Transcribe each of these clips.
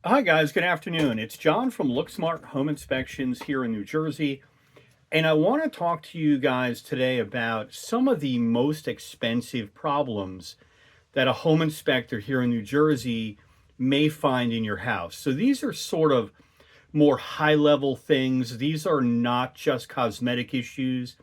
Hi guys, good afternoon. It's John from LookSmart Home Inspections here in New Jersey, and I want to talk to you guys today about some of the most expensive problems that a home inspector here in New Jersey may find in your house. So these are sort of more high-level things. These are not just cosmetic issues.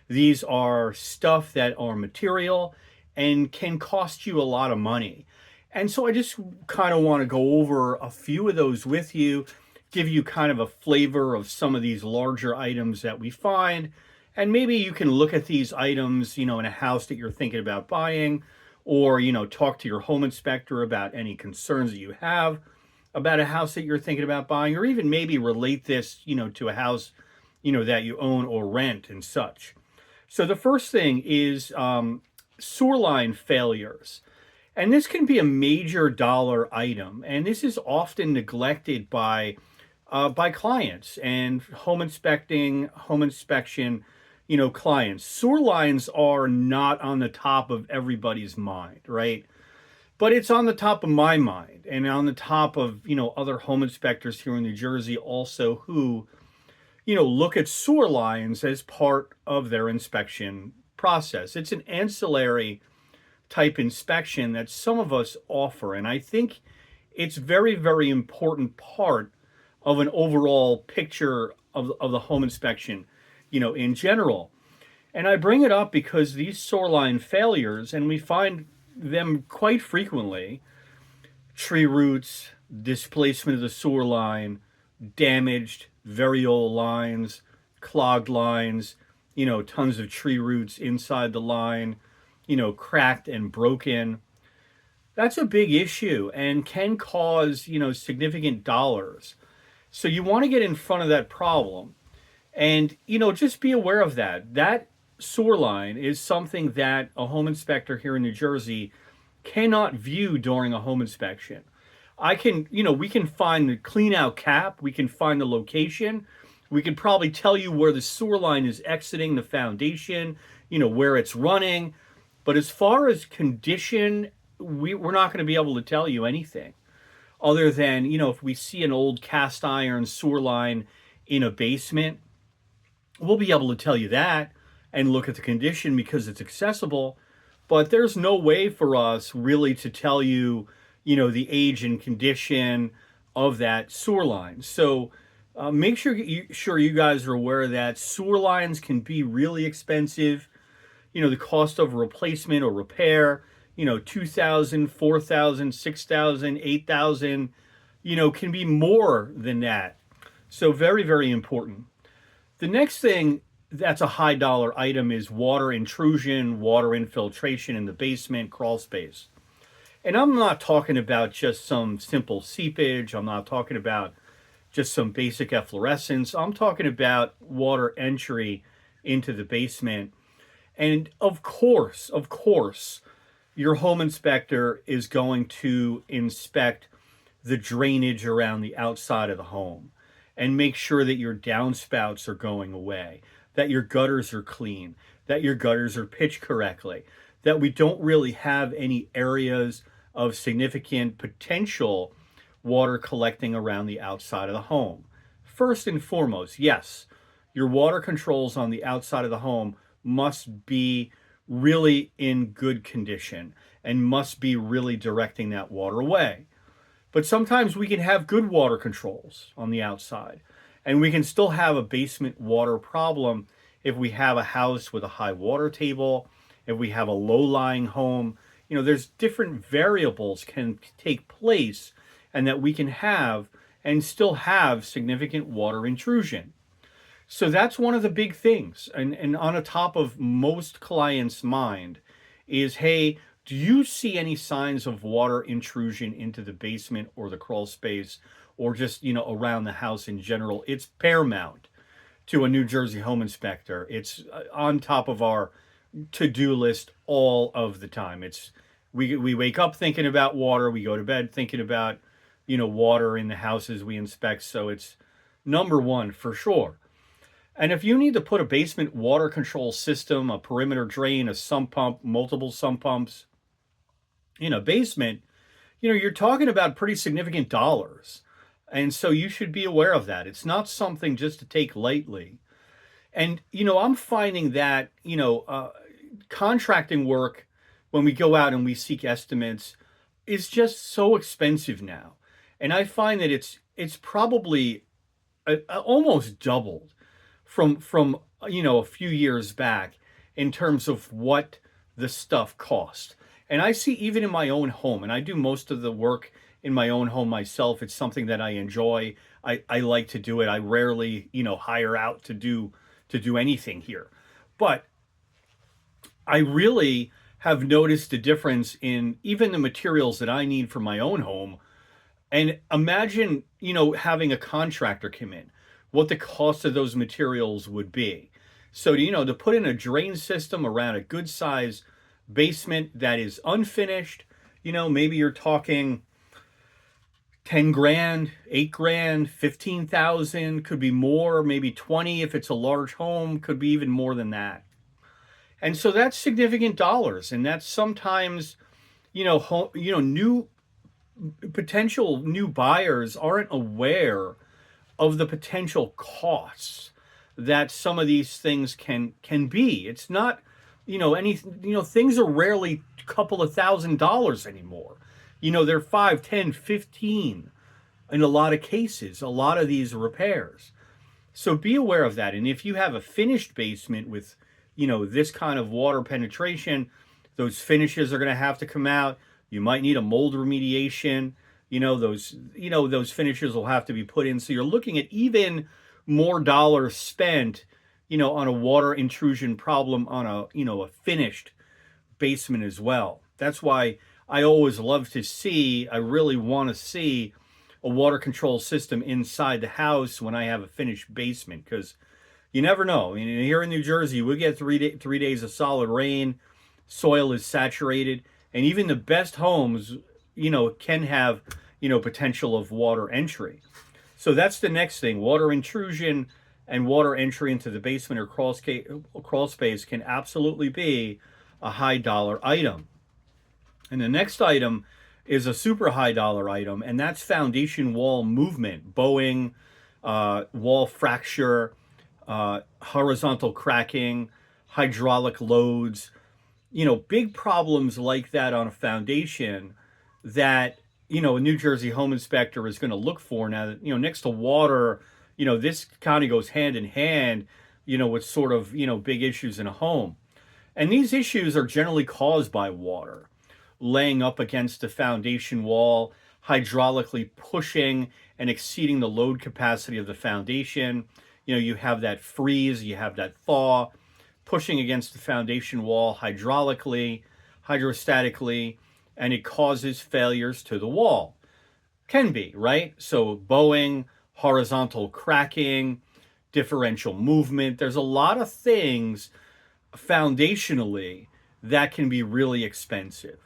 These are stuff that are material and can cost you a lot of money. And so I just kind of want to go over a few of those with you, give you kind of a flavor of some of these larger items that we find. And maybe you can look at these items, in a house that you're thinking about buying, or, talk to your home inspector about any concerns that you have about a house that you're thinking about buying, or even maybe relate this, to a house, that you own or rent and such. So the first thing is sewer line failures. And this can be a major dollar item. And this is often neglected by clients and home inspection, clients. Sewer lines are not on the top of everybody's mind, right? But it's on the top of my mind and on the top of, other home inspectors here in New Jersey also who look at sewer lines as part of their inspection process. It's an ancillary type inspection that some of us offer. And I think it's very, very important part of an overall picture of the home inspection, in general. And I bring it up because these sewer line failures, and we find them quite frequently, tree roots, displacement of the sewer line, damaged, very old lines, clogged lines, tons of tree roots inside the line, cracked and broken. That's a big issue and can cause, significant dollars. So you want to get in front of that problem and, just be aware of that. That sewer line is something that a home inspector here in New Jersey cannot view during a home inspection. We can find the clean out cap, we can find the location, we can probably tell you where the sewer line is exiting the foundation, where it's running. But as far as condition, we're not going to be able to tell you anything other than, if we see an old cast iron sewer line in a basement, we'll be able to tell you that and look at the condition because it's accessible. But there's no way for us really to tell you, the age and condition of that sewer line. So make sure you guys are aware that sewer lines can be really expensive. The cost of replacement or repair, 2,000, 4,000, 6,000, 8,000, can be more than that. So very, very important. The next thing that's a high dollar item is water intrusion, water infiltration in the basement, crawl space. And I'm not talking about just some simple seepage. I'm not talking about just some basic efflorescence. I'm talking about water entry into the basement. And of course, your home inspector is going to inspect the drainage around the outside of the home and make sure that your downspouts are going away, that your gutters are clean, that your gutters are pitched correctly, that we don't really have any areas of significant potential water collecting around the outside of the home. First and foremost, yes, your water controls on the outside of the home must be really in good condition and must be really directing that water away. But sometimes we can have good water controls on the outside, and we can still have a basement water problem if we have a house with a high water table, if we have a low-lying home. There's different variables can take place and that we can have and still have significant water intrusion. So that's one of the big things. And on the top of most clients' mind is, hey, do you see any signs of water intrusion into the basement or the crawl space or just, around the house in general? It's paramount to a New Jersey home inspector. It's on top of our to-do list all of the time. We wake up thinking about water, we go to bed thinking about, water in the houses we inspect. So it's number one for sure. And if you need to put a basement water control system, a perimeter drain, a sump pump, multiple sump pumps in a basement, you're talking about pretty significant dollars. And so you should be aware of that. It's not something just to take lightly. And, I'm finding that, contracting work, when we go out and we seek estimates, is just so expensive now. And I find that it's probably almost doubled from a few years back in terms of what the stuff cost. And I see even in my own home, and I do most of the work in my own home myself. It's something that I enjoy. I like to do it. I rarely, hire out to do anything here. But I really have noticed a difference in even the materials that I need for my own home. And imagine, having a contractor come in, what the cost of those materials would be. So, to put in a drain system around a good size basement that is unfinished, maybe you're talking 10 grand, 8 grand, 15,000, could be more, maybe 20 if it's a large home, could be even more than that. And so that's significant dollars. And that's sometimes, new potential new buyers aren't aware of the potential costs that some of these things can be. It's not, things are rarely a couple of $1,000s anymore. They're 5, 10, 15 in a lot of cases, a lot of these repairs. So be aware of that. And if you have a finished basement with, this kind of water penetration, those finishes are going to have to come out. You might need a mold remediation. Those finishes will have to be put in. So you're looking at even more dollars spent, on a water intrusion problem on a finished basement as well. That's why I always love to see, I really want to see a water control system inside the house when I have a finished basement, because you never know. Here in New Jersey, we get 3 days of solid rain, soil is saturated, and even the best homes, can have, potential of water entry. So that's the next thing. Water intrusion and water entry into the basement or crawl space can absolutely be a high dollar item. And the next item is a super high dollar item, and that's foundation wall movement, bowing, wall fracture, horizontal cracking, hydraulic loads, big problems like that on a foundation that, a New Jersey home inspector is going to look for. Now that, next to water, this kind of goes hand in hand, with sort of, big issues in a home. And these issues are generally caused by water laying up against the foundation wall, hydraulically pushing and exceeding the load capacity of the foundation. You have that freeze, you have that thaw, pushing against the foundation wall hydraulically, hydrostatically, and it causes failures to the wall. Can be, right? So bowing, horizontal cracking, differential movement. There's a lot of things foundationally that can be really expensive.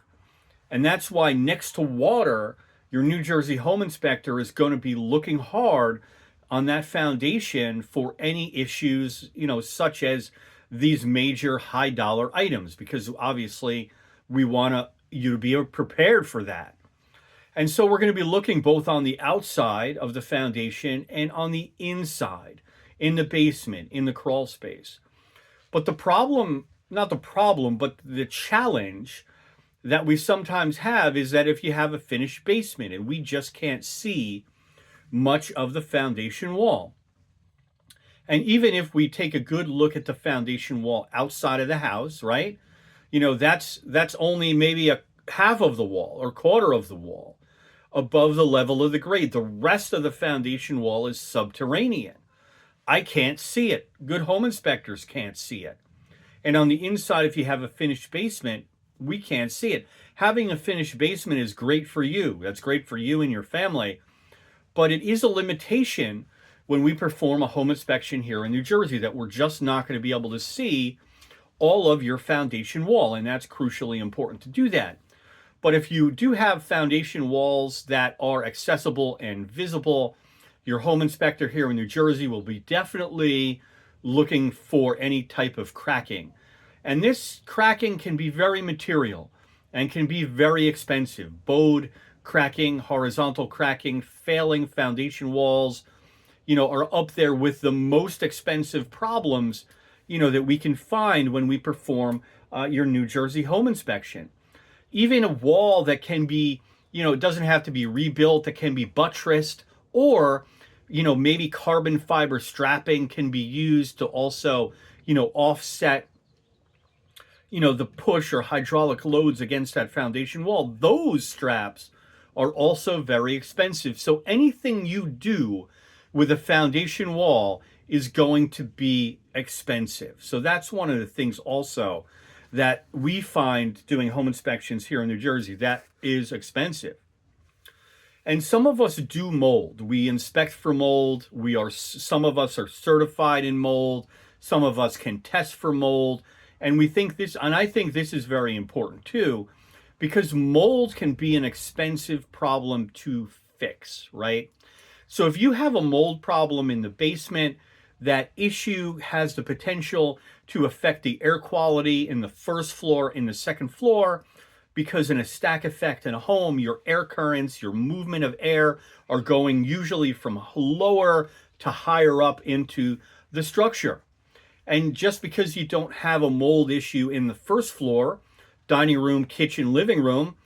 And that's why next to water, your New Jersey home inspector is going to be looking hard on that foundation for any issues, such as these major high dollar items, because obviously we want you to be prepared for that. And so we're going to be looking both on the outside of the foundation and on the inside, in the basement, in the crawl space. But the problem, not the problem, but the challenge that we sometimes have is that if you have a finished basement and we just can't see much of the foundation wall. And even if we take a good look at the foundation wall outside of the house, right? That's only maybe a half of the wall or quarter of the wall above the level of the grade. The rest of the foundation wall is subterranean. I can't see it. Good home inspectors can't see it. And on the inside, if you have a finished basement, we can't see it. Having a finished basement is great for you. That's great for you and your family. But it is a limitation when we perform a home inspection here in New Jersey, that we're just not going to be able to see all of your foundation wall. And that's crucially important to do that. But if you do have foundation walls that are accessible and visible, your home inspector here in New Jersey will be definitely looking for any type of cracking. And this cracking can be very material and can be very expensive. Bowed cracking, horizontal cracking, failing foundation walls, are up there with the most expensive problems, that we can find when we perform your New Jersey home inspection. Even a wall that can be, it doesn't have to be rebuilt, it can be buttressed, or, maybe carbon fiber strapping can be used to also, offset, the push or hydraulic loads against that foundation wall. Those straps are also very expensive. So anything you do with a foundation wall is going to be expensive. So that's one of the things also that we find doing home inspections here in New Jersey that is expensive. And some of us do mold. We inspect for mold. Some of us are certified in mold. Some of us can test for mold. And I think this is very important too, because mold can be an expensive problem to fix, right? So if you have a mold problem in the basement, that issue has the potential to affect the air quality in the first floor, in the second floor, because in a stack effect in a home, your air currents, your movement of air are going usually from lower to higher up into the structure. And just because you don't have a mold issue in the first floor, dining room, kitchen, living room,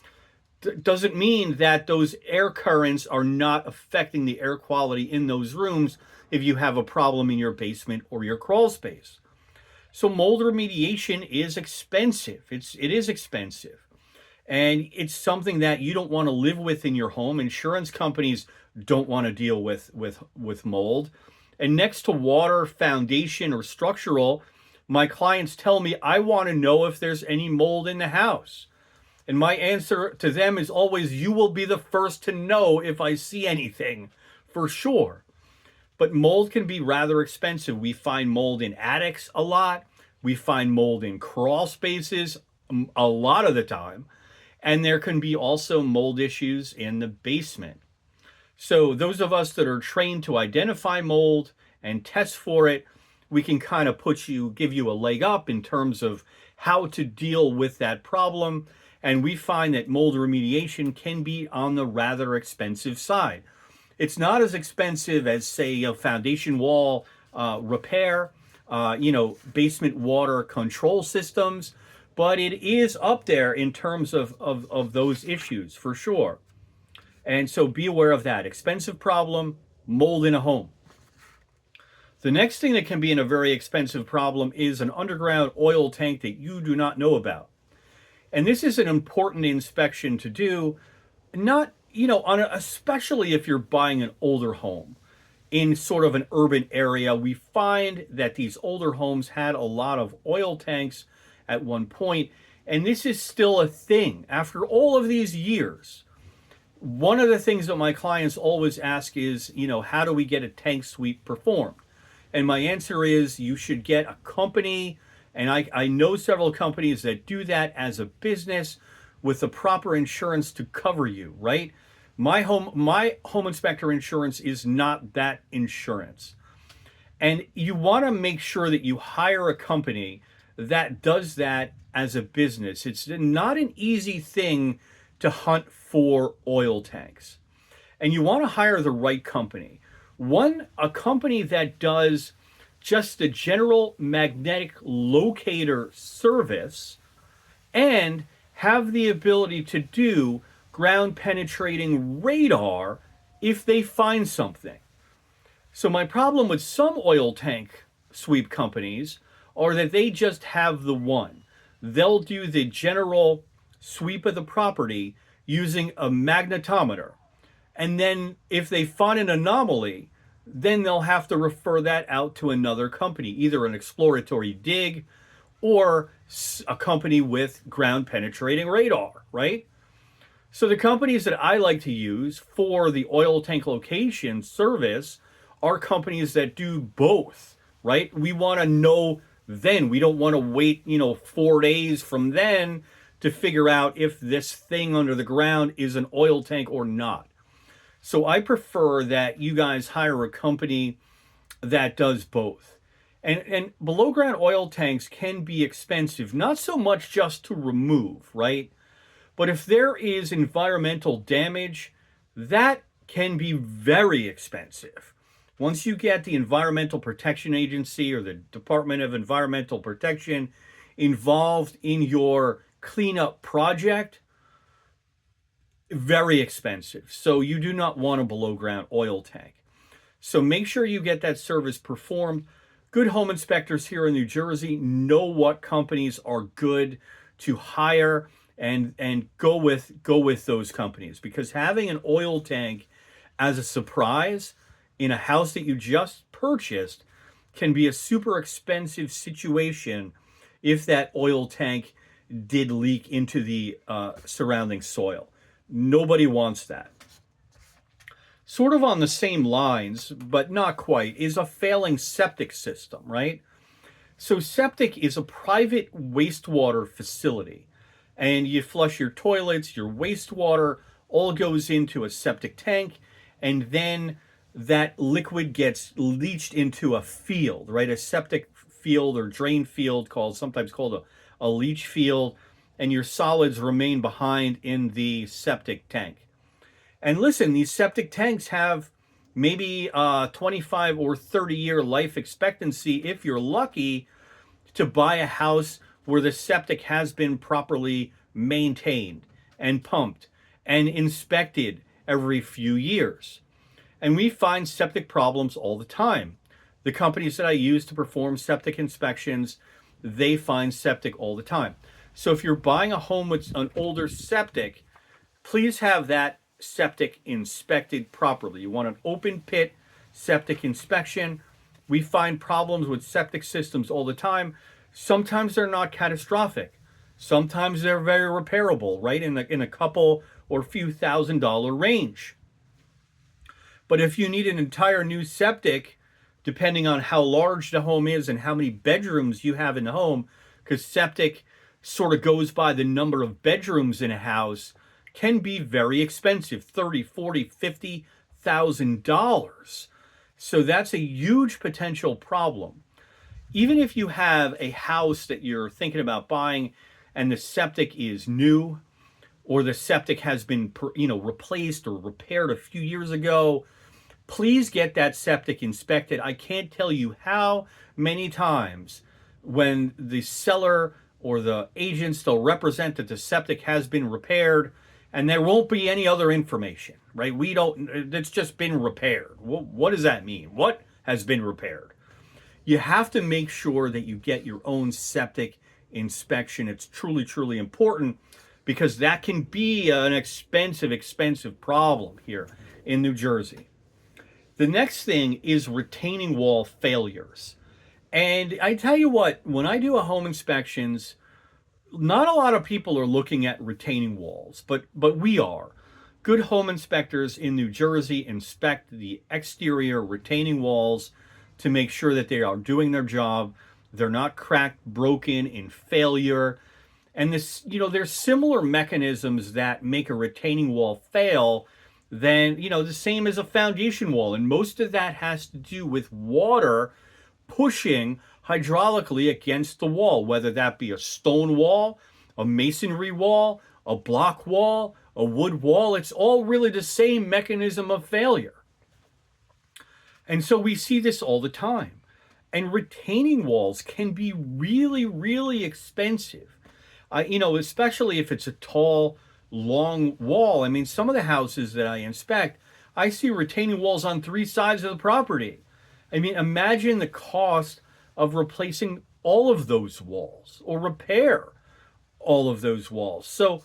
doesn't mean that those air currents are not affecting the air quality in those rooms if you have a problem in your basement or your crawl space. So mold remediation is expensive. It is expensive. And it's something that you don't want to live with in your home. Insurance companies don't want to deal with mold. And next to water, foundation, or structural, my clients tell me, I want to know if there's any mold in the house. And my answer to them is always, you will be the first to know if I see anything, for sure. But mold can be rather expensive. We find mold in attics a lot. We find mold in crawl spaces a lot of the time. And there can be also mold issues in the basement. So those of us that are trained to identify mold and test for it, we can kind of give you a leg up in terms of how to deal with that problem. And we find that mold remediation can be on the rather expensive side. It's not as expensive as, say, a foundation wall repair, basement water control systems, but it is up there in terms of those issues for sure. And so be aware of that. Expensive problem, mold in a home. The next thing that can be a very expensive problem is an underground oil tank that you do not know about. And this is an important inspection to do, especially if you're buying an older home in sort of an urban area. We find that these older homes had a lot of oil tanks at one point, and this is still a thing. After all of these years, one of the things that my clients always ask is, how do we get a tank sweep performed? And my answer is, you should get a company, and I know several companies that do that as a business with the proper insurance to cover you, right? My home inspector insurance is not that insurance. And you want to make sure that you hire a company that does that as a business. It's not an easy thing to hunt for oil tanks. And you want to hire the right company. A company that does just the general magnetic locator service and have the ability to do ground penetrating radar if they find something. So my problem with some oil tank sweep companies are that they just have the one. They'll do the general sweep of the property using a magnetometer. And then if they find an anomaly, then they'll have to refer that out to another company, either an exploratory dig or a company with ground penetrating radar, right? So the companies that I like to use for the oil tank location service are companies that do both, right? We want to know then. We don't want to wait, 4 days from then to figure out if this thing under the ground is an oil tank or not. So I prefer that you guys hire a company that does both. And below ground oil tanks can be expensive, not so much just to remove, right? But if there is environmental damage, that can be very expensive. Once you get the Environmental Protection Agency or the Department of Environmental Protection involved in your cleanup project, very expensive. So you do not want a below ground oil tank. So make sure you get that service performed. Good home inspectors here in New Jersey know what companies are good to hire, and go with those companies, because having an oil tank as a surprise in a house that you just purchased can be a super expensive situation if that oil tank did leak into the surrounding soil. Nobody wants that. Sort of on the same lines, but not quite, is a failing septic system, right? So septic is a private wastewater facility, and you flush your toilets, your wastewater all goes into a septic tank, and then that liquid gets leached into a field, right? A septic field or drain field, sometimes called a leach field, and your solids remain behind in the septic tank. And listen, these septic tanks have maybe 25 or 30-year life expectancy if you're lucky to buy a house where the septic has been properly maintained and pumped and inspected every few years. And we find septic problems all the time. The companies that I use to perform septic inspections, they find septic all the time. So if you're buying a home with an older septic, please have that septic inspected properly. You want an open pit septic inspection. We find problems with septic systems all the time. Sometimes they're not catastrophic. Sometimes they're very repairable, right? In a couple or few $1,000 range. But if you need an entire new septic, depending on how large the home is and how many bedrooms you have in the home, because septic sort of goes by the number of bedrooms in a house, can be very expensive, $30,000, $40,000, $50,000. So that's a huge potential problem. Even if you have a house that you're thinking about buying and the septic is new, or the septic has been replaced or repaired a few years ago, please get that septic inspected. I can't tell you how many times when the seller or the agents, they'll represent that the septic has been repaired, and there won't be any other information, right? It's just been repaired. What does that mean? What has been repaired? You have to make sure that you get your own septic inspection. It's truly, truly important, because that can be an expensive problem here in New Jersey. The next thing is retaining wall failures. And I tell you what, when I do a home inspections, not a lot of people are looking at retaining walls, but we are. Good home inspectors in New Jersey inspect the exterior retaining walls to make sure that they are doing their job. They're not cracked, broken, in failure. And there's similar mechanisms that make a retaining wall fail than, the same as a foundation wall. And most of that has to do with water pushing hydraulically against the wall, whether that be a stone wall, a masonry wall, a block wall, a wood wall. It's all really the same mechanism of failure. And so we see this all the time. And retaining walls can be really, really expensive. Especially if it's a tall, long wall. I mean, some of the houses that I inspect, I see retaining walls on 3 sides of the property. I mean, imagine the cost of replacing all of those walls or repair all of those walls. So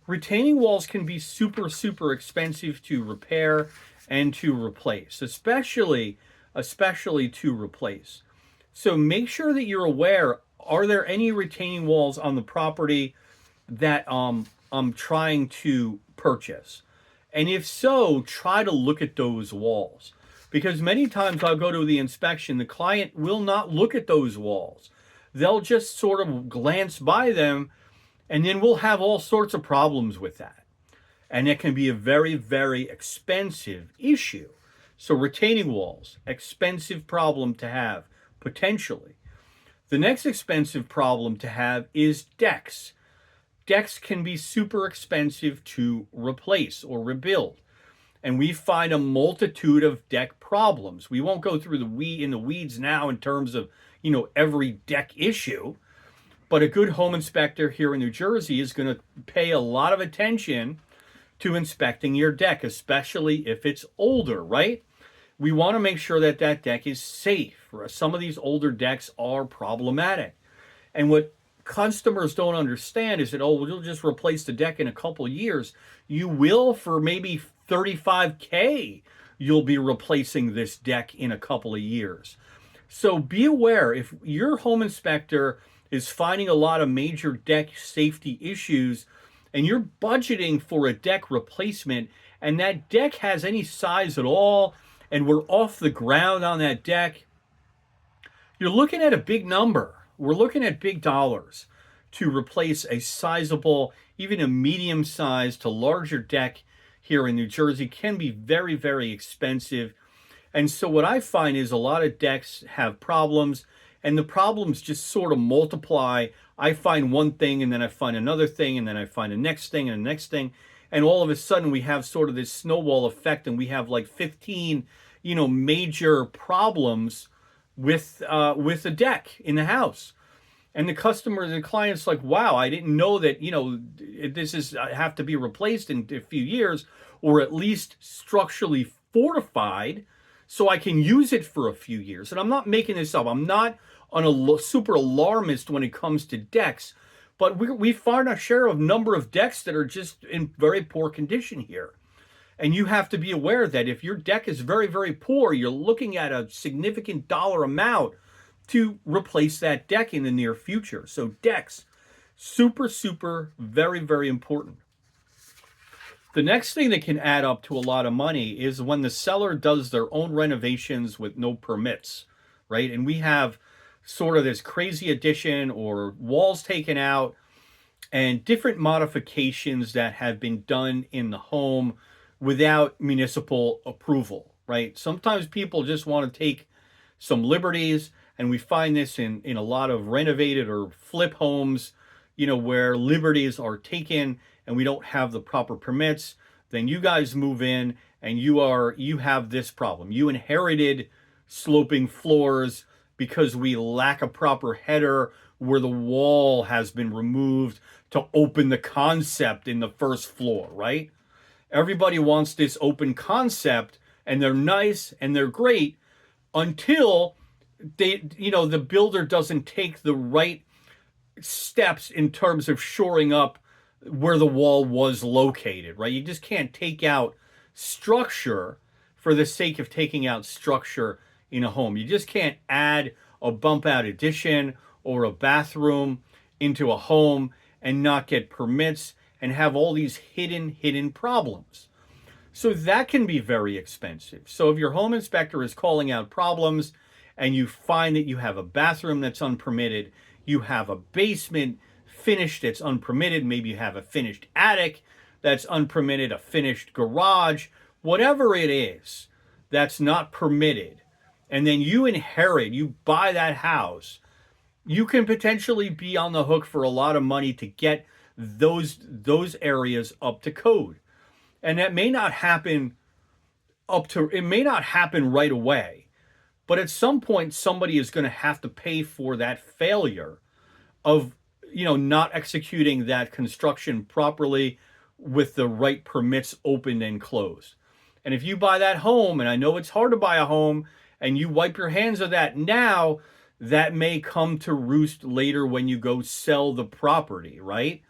retaining walls can be super, super expensive to repair and to replace, especially to replace. So make sure that you're aware, are there any retaining walls on the property that I'm trying to purchase? And if so, try to look at those walls. Because many times I'll go to the inspection, the client will not look at those walls. They'll just sort of glance by them, and then we'll have all sorts of problems with that. And it can be a very, very expensive issue. So retaining walls, expensive problem to have, potentially. The next expensive problem to have is decks. decks can be super expensive to replace or rebuild. And we find a multitude of deck problems. We won't go through the weeds now in terms of, every deck issue, but a good home inspector here in New Jersey is going to pay a lot of attention to inspecting your deck, especially if it's older, right? We want to make sure that that deck is safe. Some of these older decks are problematic. And what customers don't understand is that, oh, we'll just replace the deck in a couple of years. You will for maybe $35K. You'll be replacing this deck in a couple of years. So be aware, if your home inspector is finding a lot of major deck safety issues and you're budgeting for a deck replacement and that deck has any size at all and we're off the ground on that deck, you're looking at a big number. We're looking at big dollars to replace a sizable, even a medium-sized to larger deck here in New Jersey. Can be very, very expensive. And so what I find is a lot of decks have problems, and the problems just sort of multiply. I find one thing, and then I find another thing, and then I find the next thing, and the next thing. And all of a sudden, we have sort of this snowball effect, and we have like 15, major problems with the deck in the house. And the customer, the client's like, wow, I didn't know that, this is have to be replaced in a few years, or at least structurally fortified so I can use it for a few years. And I'm not making this up. I'm not super alarmist when it comes to decks, but we find a share of number of decks that are just in very poor condition here. And you have to be aware that if your deck is very, very poor, you're looking at a significant dollar amount to replace that deck in the near future. So decks, super, super, very, very important. The next thing that can add up to a lot of money is when the seller does their own renovations with no permits, right? And we have sort of this crazy addition or walls taken out and different modifications that have been done in the home without municipal approval, right? Sometimes people just want to take some liberties, and we find this in a lot of renovated or flip homes, where liberties are taken and we don't have the proper permits. Then you guys move in and you have this problem. You inherited sloping floors because we lack a proper header where the wall has been removed to open the concept in the first floor, right? Everybody wants this open concept, and they're nice and they're great until the builder doesn't take the right steps in terms of shoring up where the wall was located, right? You just can't take out structure for the sake of taking out structure in a home. You just can't add a bump out addition or a bathroom into a home and not get permits and have all these hidden problems. So that can be very expensive. So if your home inspector is calling out problems and you find that you have a bathroom that's unpermitted, you have a basement finished that's unpermitted, maybe you have a finished attic that's unpermitted, a finished garage, whatever it is that's not permitted, and then you buy that house, you can potentially be on the hook for a lot of money to get those areas up to code. And that may not happen right away, but at some point somebody is going to have to pay for that failure of not executing that construction properly with the right permits opened and closed. And if you buy that home, and I know it's hard to buy a home, and you wipe your hands of that now, that may come to roost later when you go sell the property, right?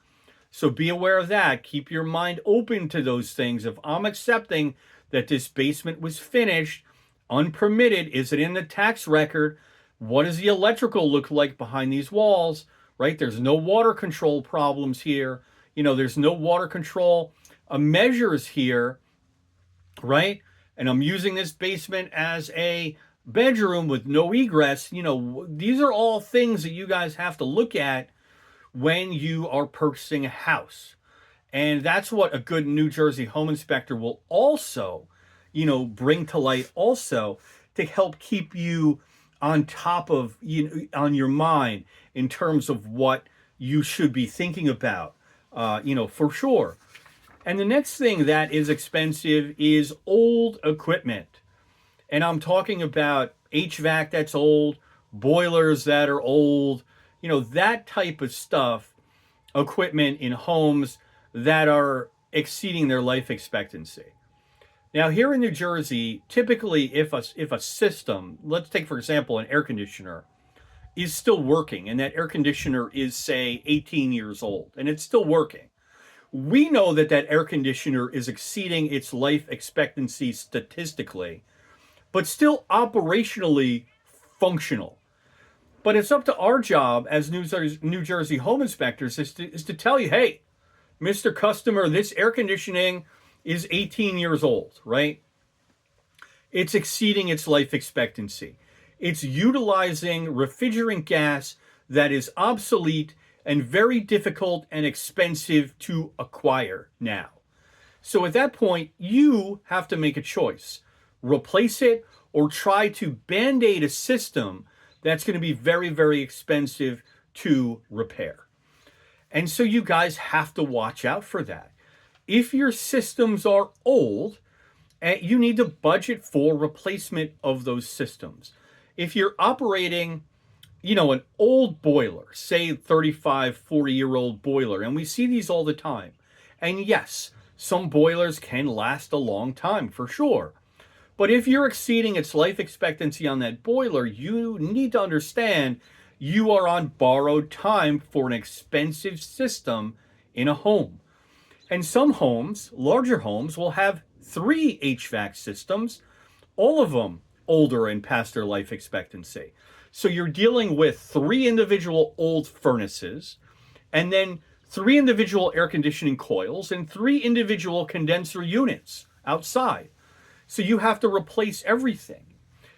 So be aware of that. Keep your mind open to those things. If I'm accepting that this basement was finished, unpermitted, is it in the tax record? What does the electrical look like behind these walls, right? There's no water control problems here. There's no water control measures here, right? And I'm using this basement as a bedroom with no egress. These are all things that you guys have to look at when you are purchasing a house. And that's what a good New Jersey home inspector will also, bring to light also to help keep you on top of, on your mind in terms of what you should be thinking about for sure. And the next thing that is expensive is old equipment. And I'm talking about HVAC that's old, boilers that are old, that type of stuff, equipment in homes that are exceeding their life expectancy. Now, here in New Jersey, typically if a system, let's take for example an air conditioner, is still working and that air conditioner is say 18 years old and it's still working, we know that that air conditioner is exceeding its life expectancy statistically, but still operationally functional. But it's up to our job as New Jersey home inspectors is to tell you, hey, Mr. Customer, this air conditioning is 18 years old, right? It's exceeding its life expectancy. It's utilizing refrigerant gas that is obsolete and very difficult and expensive to acquire now. So at that point, you have to make a choice. Replace it or try to band-aid a system that's going to be very, very expensive to repair. And so you guys have to watch out for that. If your systems are old, you need to budget for replacement of those systems. If you're operating, an old boiler, say 35, 40-year-old boiler, and we see these all the time. And yes, some boilers can last a long time for sure. But if you're exceeding its life expectancy on that boiler, you need to understand you are on borrowed time for an expensive system in a home. And some homes, larger homes, will have 3 HVAC systems, all of them older and past their life expectancy. So you're dealing with 3 individual old furnaces, and then 3 individual air conditioning coils, and 3 individual condenser units outside. So you have to replace everything.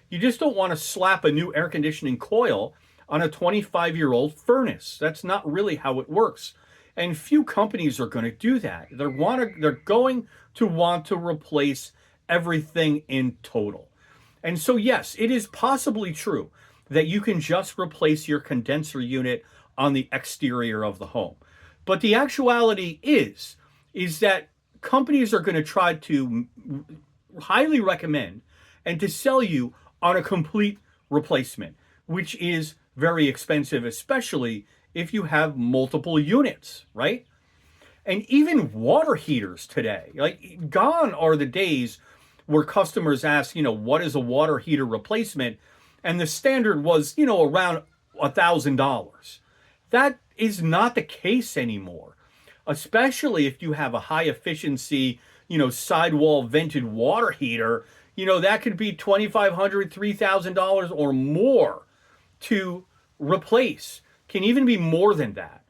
You just don't want to slap a new air conditioning coil on a 25-year-old furnace. That's not really how it works. And few companies are going to do that. They're going to want to replace everything in total. And so, yes, it is possibly true that you can just replace your condenser unit on the exterior of the home. But the actuality is that companies are going to try to highly recommend and to sell you on a complete replacement, which is very expensive, especially if you have multiple units, right? And even water heaters today, like gone are the days where customers ask, what is a water heater replacement? And the standard was, around $1,000. That is not the case anymore, especially if you have a high efficiency, sidewall vented water heater, that could be $2,500, $3,000 or more to replace. Can even be more than that.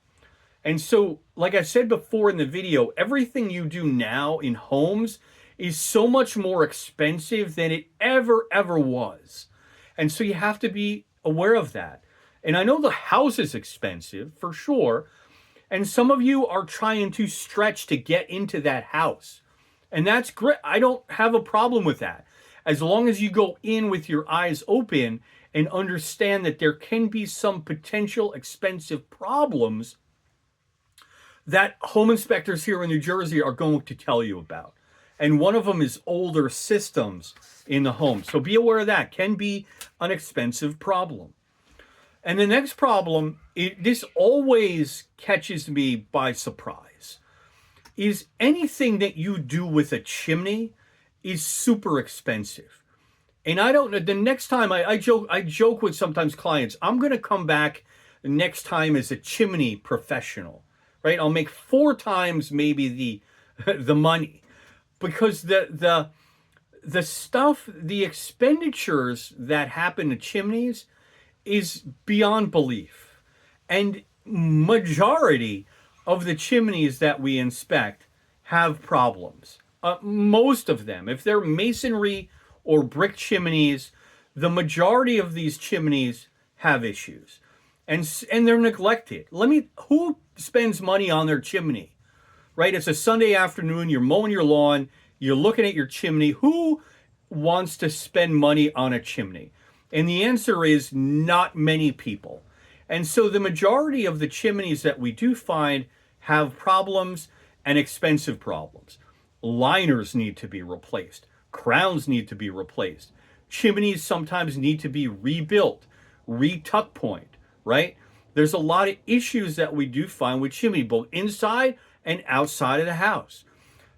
And so, like I said before in the video, everything you do now in homes is so much more expensive than it ever was. And so you have to be aware of that. And I know the house is expensive for sure. And some of you are trying to stretch to get into that house. And that's great. I don't have a problem with that. As long as you go in with your eyes open and understand that there can be some potential expensive problems that home inspectors here in New Jersey are going to tell you about. And one of them is older systems in the home. So be aware of that. Can be an expensive problem. And the next problem, this always catches me by surprise, is anything that you do with a chimney is super expensive. And I don't know, the next time I joke with sometimes clients, I'm going to come back the next time as a chimney professional, right? I'll make 4 times maybe the money, because the stuff, the expenditures that happen to chimneys is beyond belief. And majority of the chimneys that we inspect have problems. Most of them, if they're masonry or brick chimneys, the majority of these chimneys have issues, and they're neglected. Who spends money on their chimney, right? It's a Sunday afternoon, you're mowing your lawn, you're looking at your chimney. Who wants to spend money on a chimney? And the answer is not many people. And so the majority of the chimneys that we do find have problems and expensive problems. Liners need to be replaced. Crowns need to be replaced. Chimneys sometimes need to be rebuilt, re-tuck point, right? There's a lot of issues that we do find with chimney, both inside and outside of the house.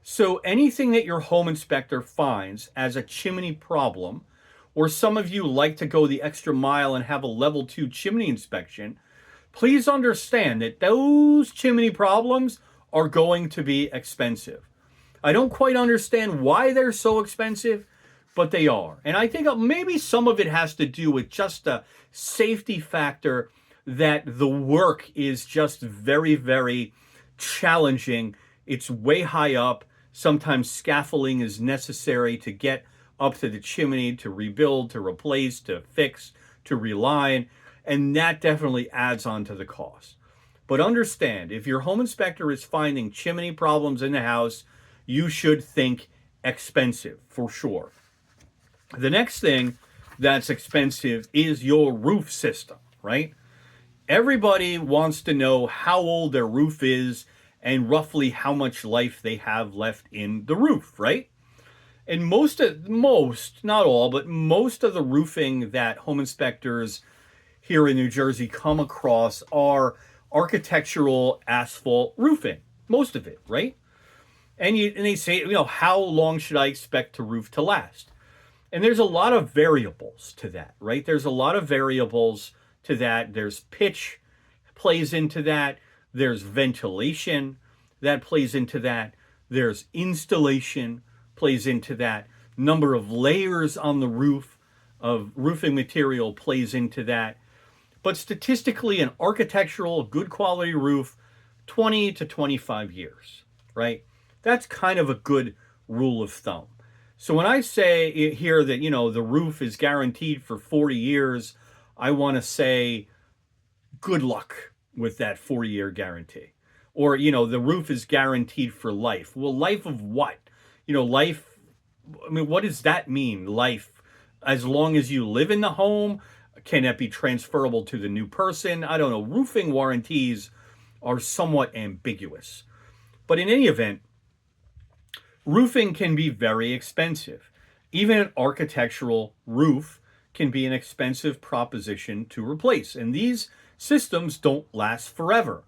So anything that your home inspector finds as a chimney problem, or some of you like to go the extra mile and have a level 2 chimney inspection, please understand that those chimney problems are going to be expensive. I don't quite understand why they're so expensive, but they are. And I think maybe some of it has to do with just a safety factor, that the work is just very, very challenging. It's way high up. Sometimes scaffolding is necessary to get up to the chimney, to rebuild, to replace, to fix, to reline, and that definitely adds on to the cost. But understand, if your home inspector is finding chimney problems in the house, you should think expensive for sure. The next thing that's expensive is your roof system, right? Everybody wants to know how old their roof is and roughly how much life they have left in the roof, right? And most, not all, but most of the roofing that home inspectors here in New Jersey come across are architectural asphalt roofing, most of it, right? And they say, how long should I expect a roof to last? And there's a lot of variables to that, right? There's a lot of variables to that. There's pitch plays into that. There's ventilation that plays into that. There's installation plays into that. Number of layers on the roof of roofing material plays into that. But statistically, an architectural, good quality roof, 20 to 25 years, right? That's kind of a good rule of thumb. So when I say here that, the roof is guaranteed for 40 years, I want to say good luck with that 40-year guarantee. Or, the roof is guaranteed for life. Well, life of what? Life, what does that mean? Life, as long as you live in the home? Can that be transferable to the new person? I don't know. Roofing warranties are somewhat ambiguous. But in any event, roofing can be very expensive. Even an architectural roof can be an expensive proposition to replace. And these systems don't last forever.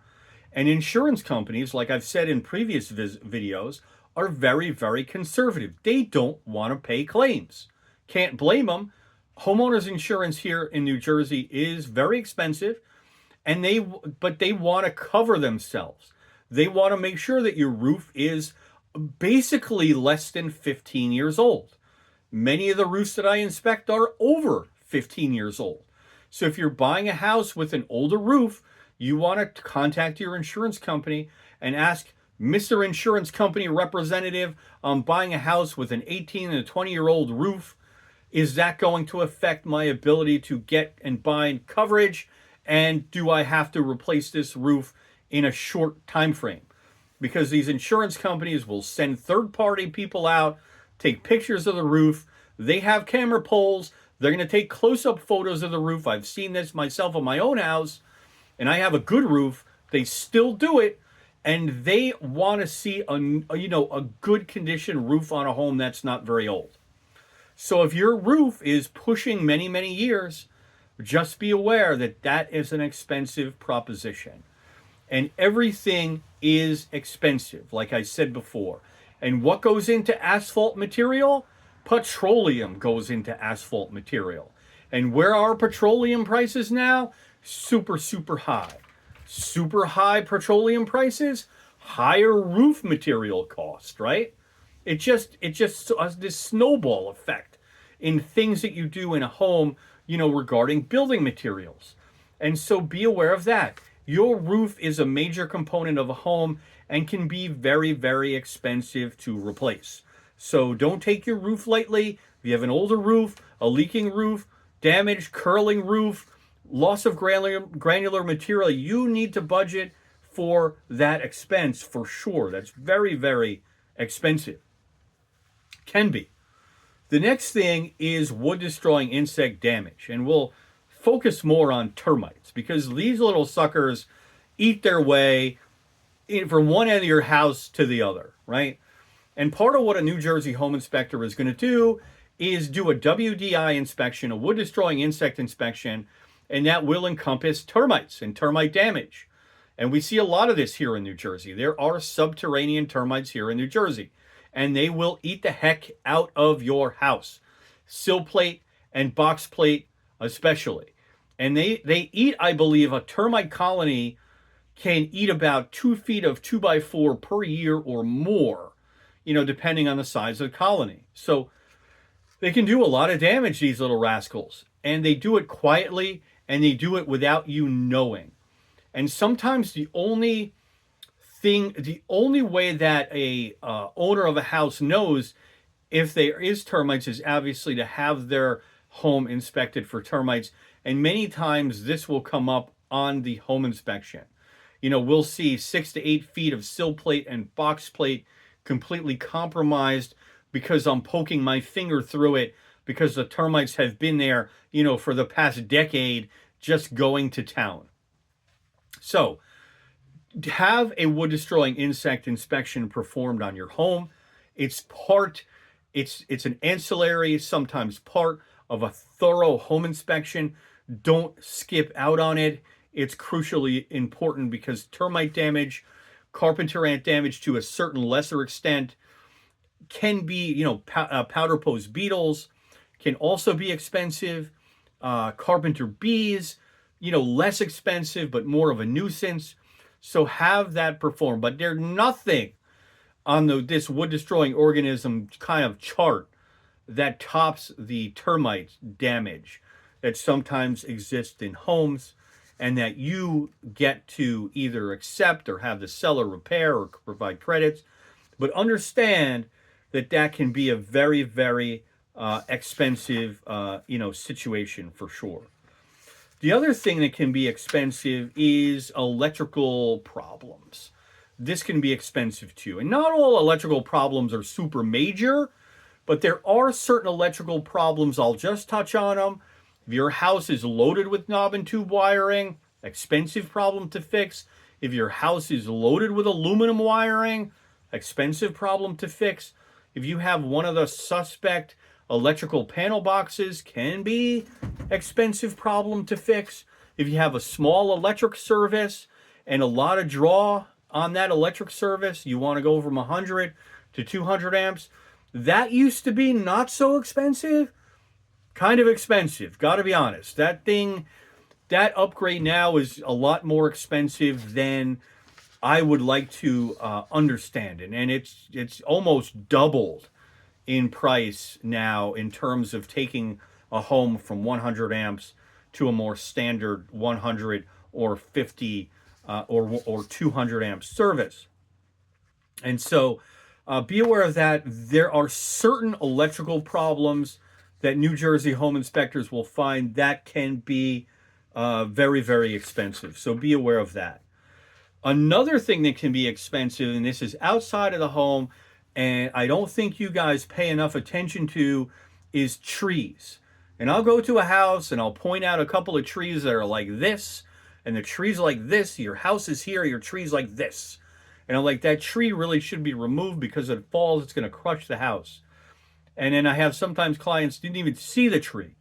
And insurance companies, like I've said in previous videos, are very, very conservative. They don't want to pay claims. Can't blame them. Homeowners insurance here in New Jersey is very expensive, but they want to cover themselves. They want to make sure that your roof is basically less than 15 years old. Many of the roofs that I inspect are over 15 years old. So if you're buying a house with an older roof, you want to contact your insurance company and ask, Mr. Insurance Company representative, I'm buying a house with an 18 and a 20-year-old roof. Is that going to affect my ability to get and bind coverage? And do I have to replace this roof in a short time frame? Because these insurance companies will send third-party people out, take pictures of the roof. They have camera poles. They're going to take close-up photos of the roof. I've seen this myself in my own house, and I have a good roof. They still do it, and they want to see a good condition roof on a home that's not very old. So if your roof is pushing many, many years, just be aware that that is an expensive proposition. And everything is expensive, like I said before. And what goes into asphalt material? Petroleum goes into asphalt material. And where are petroleum prices now? Super, super high. Super high petroleum prices, higher roof material cost, right? It just this snowball effect in things that you do in a home, regarding building materials. And so be aware of that. Your roof is a major component of a home and can be very, very expensive to replace. So don't take your roof lightly. If you have an older roof, a leaking roof, damaged, curling roof, loss of granular material, you need to budget for that expense for sure. That's very, very expensive. Can be. The next thing is wood destroying insect damage. And we'll focus more on termites because these little suckers eat their way from one end of your house to the other, right? And part of what a New Jersey home inspector is going to do is do a WDI inspection, a wood destroying insect inspection, and that will encompass termites and termite damage. And we see a lot of this here in New Jersey. There are subterranean termites here in New Jersey, and they will eat the heck out of your house. Sill plate and box plate especially. And they eat, I believe, a termite colony can eat about 2 feet of 2x4 per year or more, depending on the size of the colony. So they can do a lot of damage, these little rascals. And they do it quietly, and they do it without you knowing. And sometimes the only way that a owner of a house knows if there is termites is obviously to have their home inspected for termites. And many times this will come up on the home inspection. We'll see 6 to 8 feet of sill plate and box plate completely compromised because I'm poking my finger through it because the termites have been there, for the past decade, just going to town. So, have a wood destroying insect inspection performed on your home. It's an ancillary, sometimes part of a thorough home inspection. Don't skip out on it. It's crucially important because termite damage, carpenter ant damage to a certain lesser extent can be, powder post beetles can also be expensive. Carpenter bees, less expensive, but more of a nuisance. So have that performed. But there's nothing on this wood destroying organism kind of chart that tops the termite damage that sometimes exists in homes and that you get to either accept or have the seller repair or provide credits. But understand that can be a very, very expensive, situation for sure. The other thing that can be expensive is electrical problems. This can be expensive too. And not all electrical problems are super major, but there are certain electrical problems. I'll just touch on them. If your house is loaded with knob and tube wiring, expensive problem to fix. If your house is loaded with aluminum wiring, expensive problem to fix. If you have one of the suspect electrical panel boxes, can be expensive problem to fix. If you have a small electric service and a lot of draw on that electric service, you want to go from 100 to 200 amps. That used to be not so expensive, kind of expensive, got to be honest. That upgrade now is a lot more expensive than I would like to understand it. And it's almost doubled in price now in terms of taking a home from 100 amps to a more standard 100 or 50 or 200 amp service. And so be aware of that. There are certain electrical problems that New Jersey home inspectors will find that can be very, very expensive. So be aware of that. Another thing that can be expensive, and this is outside of the home, and I don't think you guys pay enough attention to, is trees. And I'll go to a house and I'll point out a couple of trees that are like this, and the trees like this. Your house is here, your tree's like this. And I'm like, that tree really should be removed because if it falls, it's going to crush the house. And then I have sometimes clients didn't even see the tree.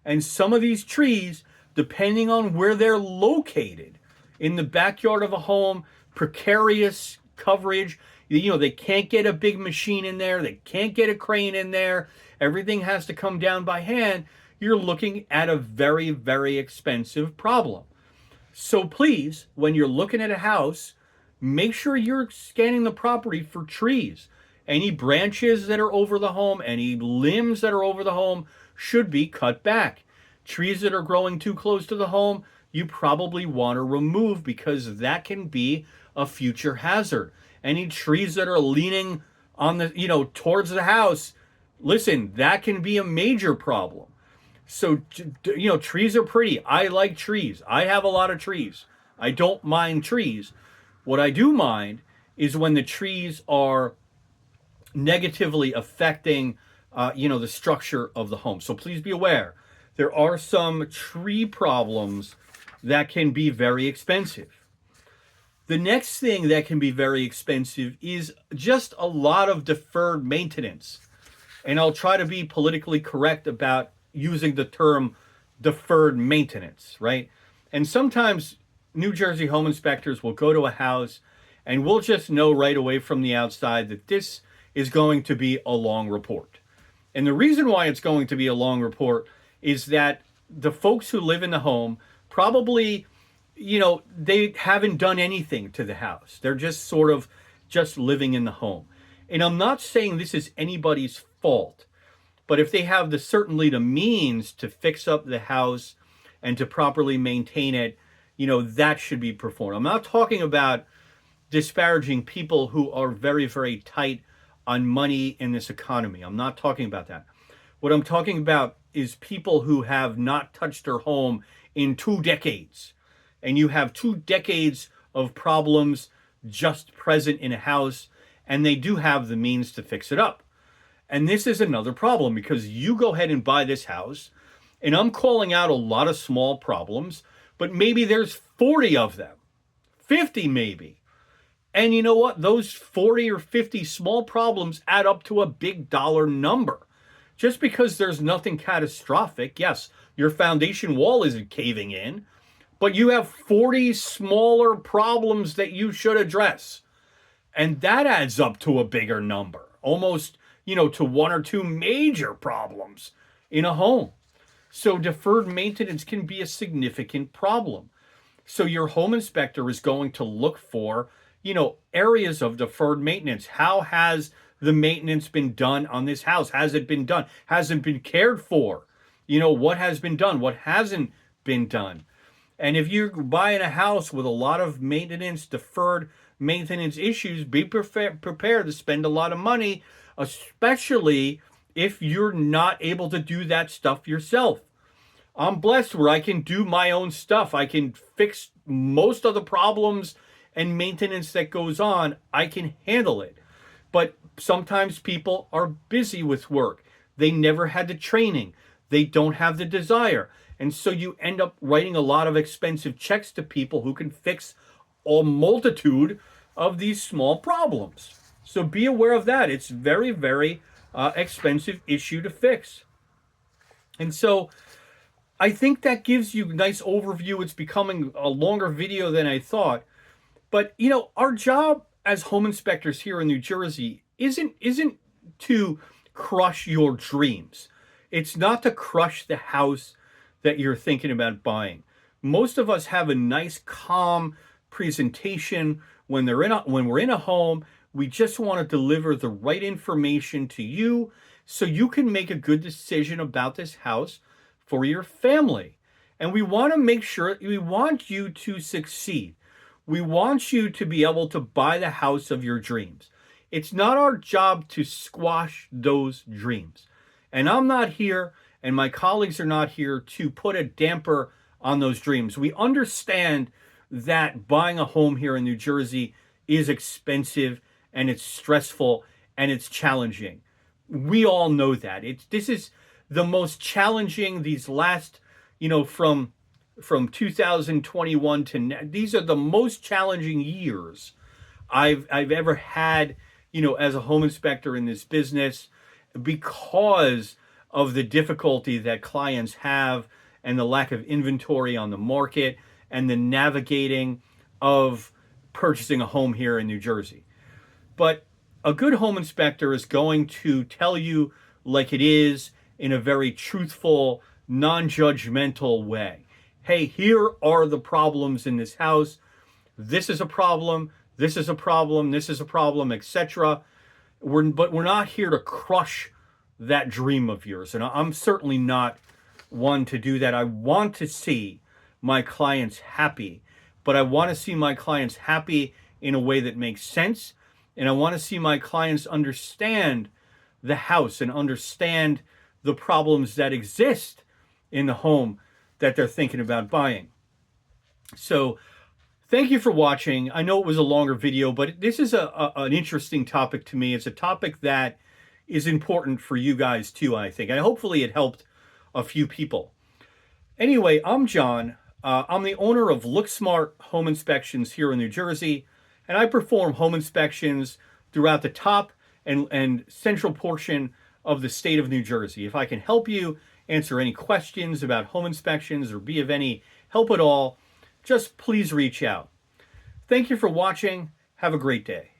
And some of these trees, depending on where they're located, in the backyard of a home, precarious coverage, they can't get a big machine in there, they can't get a crane in there, everything has to come down by hand. You're looking at a very, very expensive problem. So please, when you're looking at a house, make sure you're scanning the property for trees. Any branches that are over the home, any limbs that are over the home should be cut back. Trees that are growing too close to the home, you probably want to remove because that can be a future hazard. Any trees that are leaning on the, towards the house, listen, that can be a major problem. So, trees are pretty. I like trees. I have a lot of trees. I don't mind trees. What I do mind is when the trees are negatively affecting, the structure of the home. So please be aware, there are some tree problems that can be very expensive. The next thing that can be very expensive is just a lot of deferred maintenance. And I'll try to be politically correct about using the term deferred maintenance, right? And sometimes New Jersey home inspectors will go to a house and we'll just know right away from the outside that this is going to be a long report. And the reason why it's going to be a long report is that the folks who live in the home probably, they haven't done anything to the house. They're just sort of just living in the home. And I'm not saying this is anybody's fault, but if they have certainly the means to fix up the house and to properly maintain it, that should be performed. I'm not talking about disparaging people who are very, very tight on money in this economy. I'm not talking about that. What I'm talking about is people who have not touched their home in 2 decades. And you have 2 decades of problems just present in a house, and they do have the means to fix it up. And this is another problem because you go ahead and buy this house, and I'm calling out a lot of small problems, but maybe there's 40 of them, 50 maybe. And you know what? Those 40 or 50 small problems add up to a big dollar number. Just because there's nothing catastrophic, yes, your foundation wall isn't caving in, but you have 40 smaller problems that you should address. And that adds up to a bigger number, almost, to 1 or 2 major problems in a home. So deferred maintenance can be a significant problem. So your home inspector is going to look for, areas of deferred maintenance. How has the maintenance been done on this house? Has it been done? Has it been cared for? What has been done? What hasn't been done? And if you're buying a house with a lot of maintenance, deferred maintenance issues, be prepared to spend a lot of money, especially if you're not able to do that stuff yourself. I'm blessed where I can do my own stuff. I can fix most of the problems and maintenance that goes on. I can handle it. But sometimes people are busy with work. They never had the training. They don't have the desire. And so you end up writing a lot of expensive checks to people who can fix a multitude of these small problems. So be aware of that. It's very, very expensive issue to fix. And so I think that gives you a nice overview. It's becoming a longer video than I thought. But, our job as home inspectors here in New Jersey isn't to crush your dreams. It's not to crush the house that you're thinking about buying. Most of us have a nice, calm presentation when we're in a home. We just want to deliver the right information to you so you can make a good decision about this house for your family. And we want to make sure, we want you to succeed. We want you to be able to buy the house of your dreams. It's not our job to squash those dreams. And I'm not here, and my colleagues are not here to put a damper on those dreams. We understand that buying a home here in New Jersey is expensive, and it's stressful, and it's challenging. We all know that. This is the most challenging, these last, from 2021 to now, these are the most challenging years I've ever had, as a home inspector in this business, because of the difficulty that clients have and the lack of inventory on the market and the navigating of purchasing a home here in New Jersey. But a good home inspector is going to tell you like it is in a very truthful, non-judgmental way. Hey, here are the problems in this house. This is a problem. This is a problem. This is a problem, etc. But we're not here to crush that dream of yours. And I'm certainly not one to do that. I want to see my clients happy, but I want to see my clients happy in a way that makes sense. And I want to see my clients understand the house and understand the problems that exist in the home that they're thinking about buying. So thank you for watching. I know it was a longer video, but this is an interesting topic to me. It's a topic that is important for you guys too, I think. And hopefully it helped a few people. Anyway, I'm John. I'm the owner of LookSmart Home Inspections here in New Jersey, and I perform home inspections throughout the top and central portion of the state of New Jersey. If I can help you answer any questions about home inspections or be of any help at all, just please reach out. Thank you for watching. Have a great day.